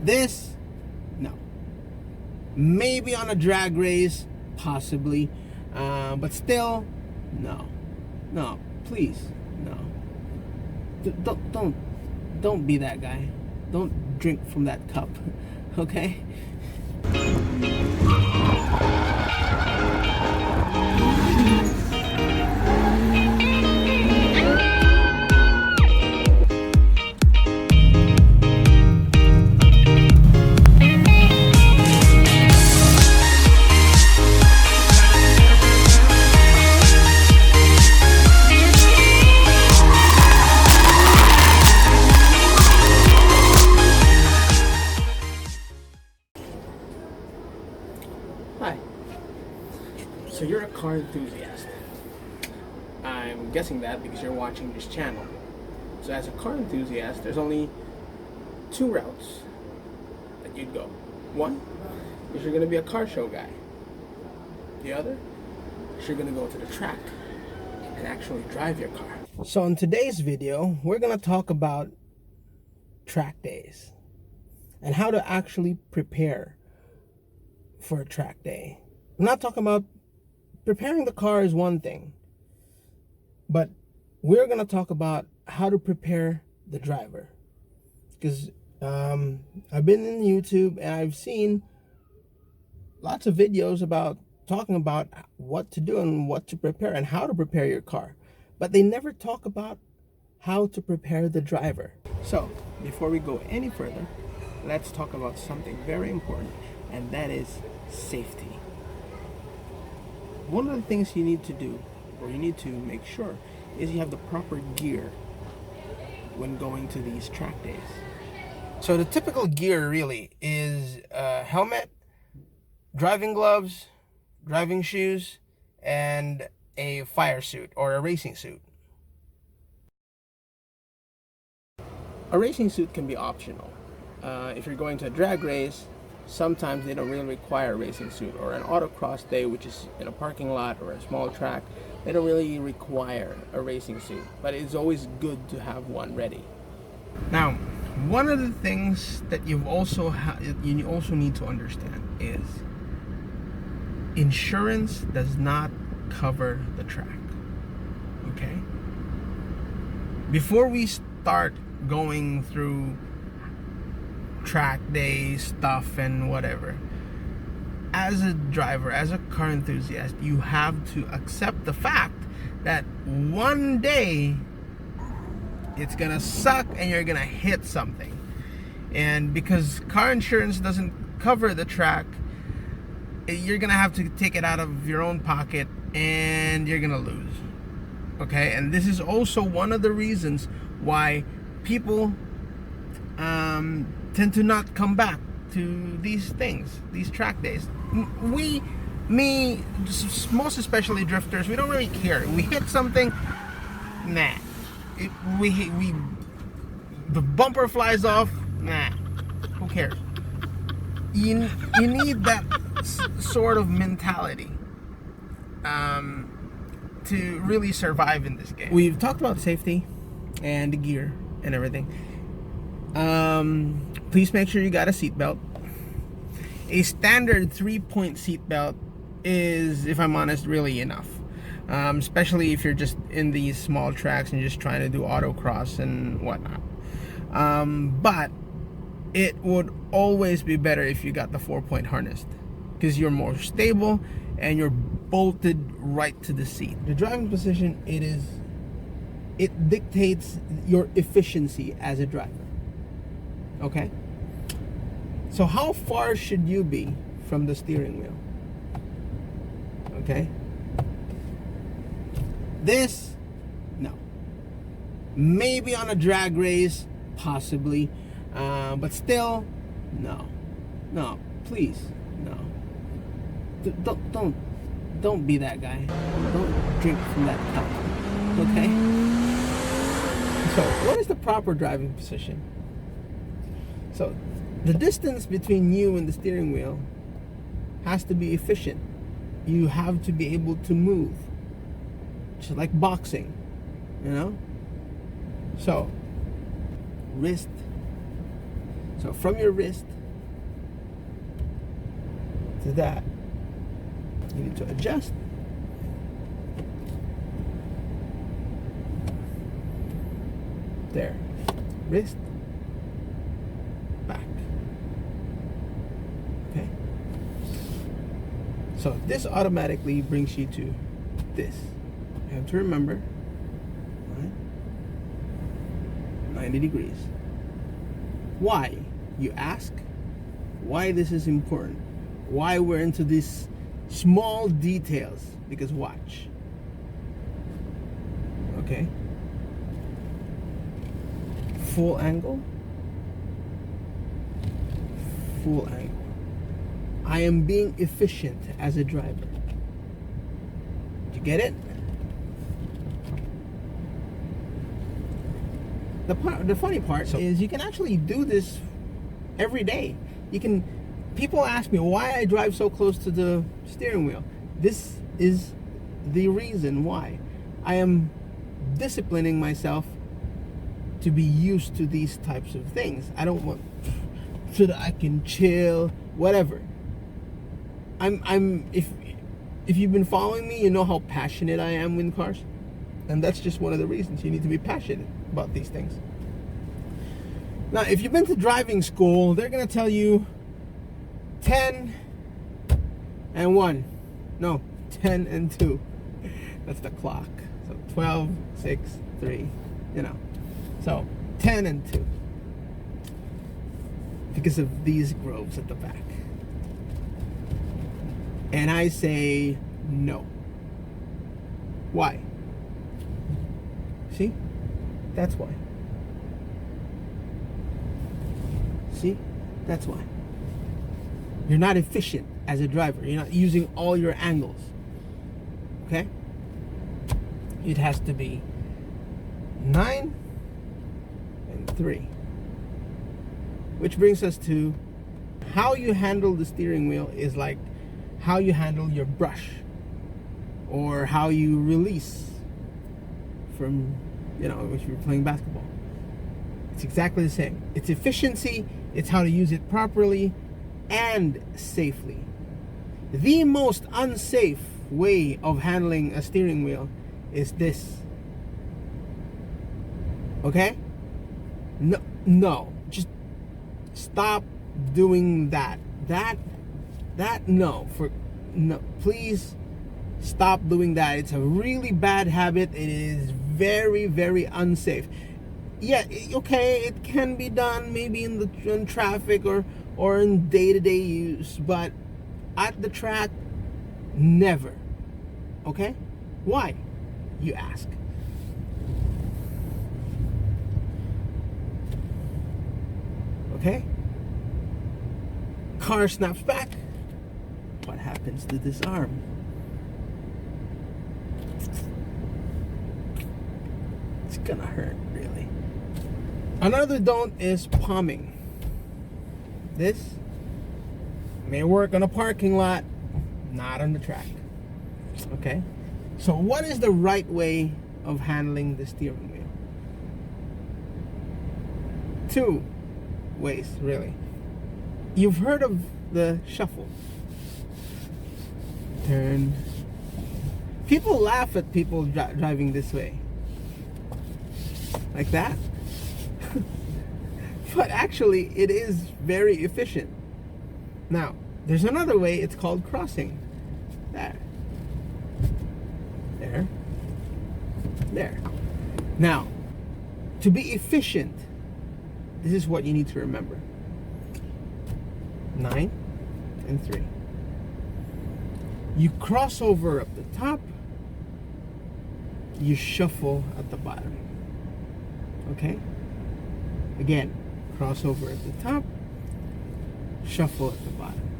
This, no. Maybe on a drag race, possibly, but still, no. No, please, no. Don't be that guy. Don't drink from that cup, okay? Hi. So you're a car enthusiast. I'm guessing that because you're watching this channel. So as a car enthusiast, there's only two routes that you'd go. One is you're going to be a car show guy. The other is you're going to go to the track and actually drive your car. So in today's video, we're going to talk about track days and how to actually prepare for a track day. I'm not talking about preparing the car is one thing, but we're going to talk about how to prepare the driver. Because I've been in YouTube and I've seen lots of videos about talking about what to do and what to prepare and how to prepare your car, but they never talk about how to prepare the driver. So before we go any further, let's talk about something very important, and that is safety. One of the things you need to do, or you need to make sure, is you have the proper gear when going to these track days. So the typical gear really is a helmet, driving gloves, driving shoes, and a fire suit or a racing suit. A racing suit can be optional. If you're going to a drag race, sometimes they don't really require a racing suit, or an autocross day, which is in a parking lot or a small track, they don't really require a racing suit, but it's always good to have one ready. Now, one of the things that you also need to understand is insurance does not cover the track. Okay? Before we start going through track day stuff and whatever, as a driver, as a car enthusiast, you have to accept the fact that one day it's gonna suck and you're gonna hit something, and because car insurance doesn't cover the track, you're gonna have to take it out of your own pocket and you're gonna lose. Okay? And this is also one of the reasons why people tend to not come back to these things, these track days. Most especially drifters, we don't really care. We hit something, nah. The bumper flies off, nah. Who cares? You need that sort of mentality to really survive in this game. We've talked about safety and the gear and everything. Please make sure you got a seatbelt. A standard 3-point seatbelt is, if I'm honest, really enough. Especially if you're just in these small tracks and just trying to do autocross and whatnot. But it would always be better if you got the 4-point harness, because you're more stable and you're bolted right to the seat. The driving position, it dictates your efficiency as a driver. Okay? So how far should you be from the steering wheel? Okay? This, no. Maybe on a drag race, possibly, but still, no. No, please, no. Don't be that guy. Don't drink from that cup. Okay? So, what is the proper driving position? So, the distance between you and the steering wheel has to be efficient. You have to be able to move. Just like boxing, you know? So, wrist, So from your wrist to that, you need to adjust. There. Wrist. Back. Okay? So this automatically brings you to this. You have to remember, right? 90 degrees. Why? You ask why this is important. Why we're into these small details. Because watch. Okay? Full angle. Full angle. I am being efficient as a driver. Did you get it? The funny part is you can actually do this every day. People ask me why I drive so close to the steering wheel. This is the reason why. I am disciplining myself to be used to these types of things. I don't want so that I can chill, whatever. If you've been following me, you know how passionate I am with cars. And that's just one of the reasons you need to be passionate about these things. Now, if you've been to driving school, they're going to tell you 10 and 1. No, 10 and 2. That's the clock. So 12, 6, 3, you know. So 10 and 2. Because of these groves at the back. And I say no. Why? See? That's why. See? That's why. You're not efficient as a driver. You're not using all your angles. Okay? It has to be 9 and 3. Which brings us to how you handle the steering wheel is like how you handle your brush or how you release from, if you're playing basketball. It's exactly the same. It's efficiency, it's how to use it properly and safely. The most unsafe way of handling a steering wheel is this. Okay? No. Just stop doing that. No. Please stop doing that. It's a really bad habit. It is very, very unsafe. Yeah, okay, it can be done maybe in traffic or in day-to-day use, but at the track, never. Okay? Why? You ask. Okay? Car snaps back. What happens to this arm? It's gonna hurt, really. Another don't is palming. This may work on a parking lot, not on the track. Okay? So what is the right way of handling the steering wheel? 2 ways, really. You've heard of the shuffle. Turn. People laugh at people driving this way. Like that. But actually, it is very efficient. Now, there's another way. It's called crossing. There. Now, to be efficient, this is what you need to remember. 9 and 3. You cross over up the top. You shuffle at the bottom. Okay? Again, cross over at the top. Shuffle at the bottom.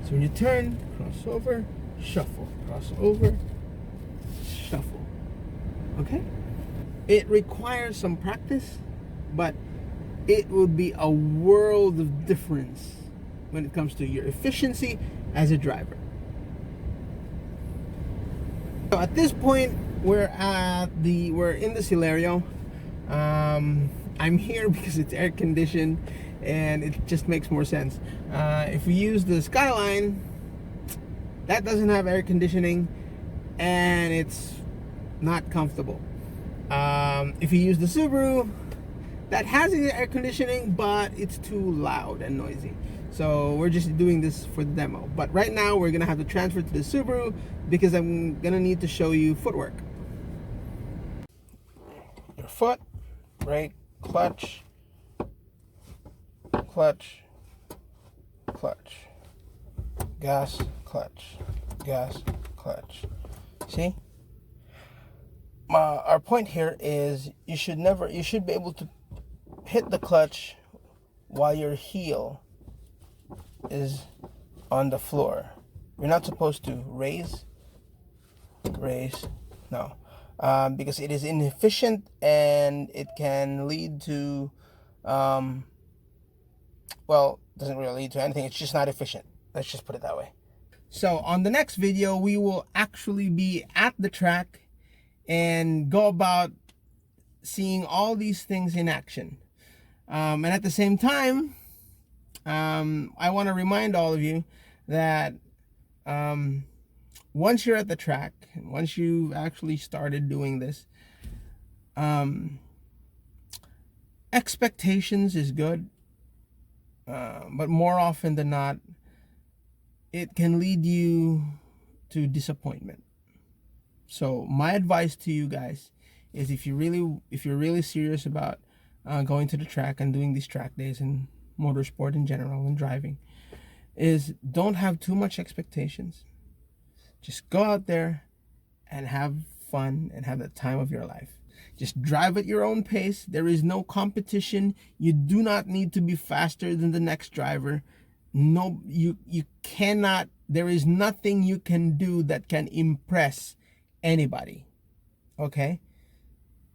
So when you turn, cross over, shuffle. Cross over, shuffle. Okay? It requires some practice, but it will be a world of difference when it comes to your efficiency as a driver. So at this point, we're in the Celerio. I'm here because it's air conditioned and it just makes more sense. If we use the Skyline, that doesn't have air conditioning and it's not comfortable. If you use the Subaru, that has air conditioning, but it's too loud and noisy. So we're just doing this for the demo. But right now we're gonna have to transfer to the Subaru because I'm gonna need to show you footwork. Your foot, brake, clutch, clutch, clutch, gas, clutch, gas, clutch. See? Our point here is you should be able to hit the clutch while your heel is on the floor. You're not supposed to raise, no, because it is inefficient and it can lead to, well, doesn't really lead to anything. It's just not efficient. Let's just put it that way. So on the next video, we will actually be at the track and go about seeing all these things in action. And at the same time, I want to remind all of you that once you're at the track, once you've actually started doing this, expectations is good, but more often than not, it can lead you to disappointment. So my advice to you guys is if you're really serious about going to the track and doing these track days and motorsport in general and driving, is don't have too much expectations. Just go out there and have fun and have the time of your life. Just drive at your own pace. There is no competition. You do not need to be faster than the next driver. No, you cannot. There is nothing you can do that can impress anybody. Okay?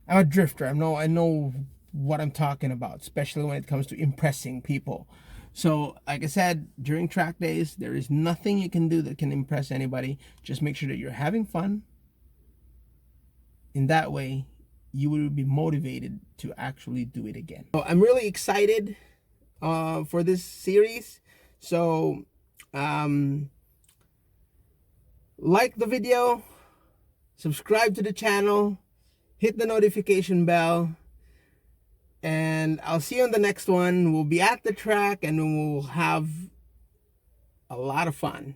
I'm a drifter. I know what I'm talking about, especially when it comes to impressing people. So, like I said, during track days, there is nothing you can do that can impress anybody. Just make sure that you're having fun. In that way, you will be motivated to actually do it again. So I'm really excited for this series. So, like the video, subscribe to the channel, hit the notification bell, and I'll see you on the next one. We'll be at the track and we'll have a lot of fun.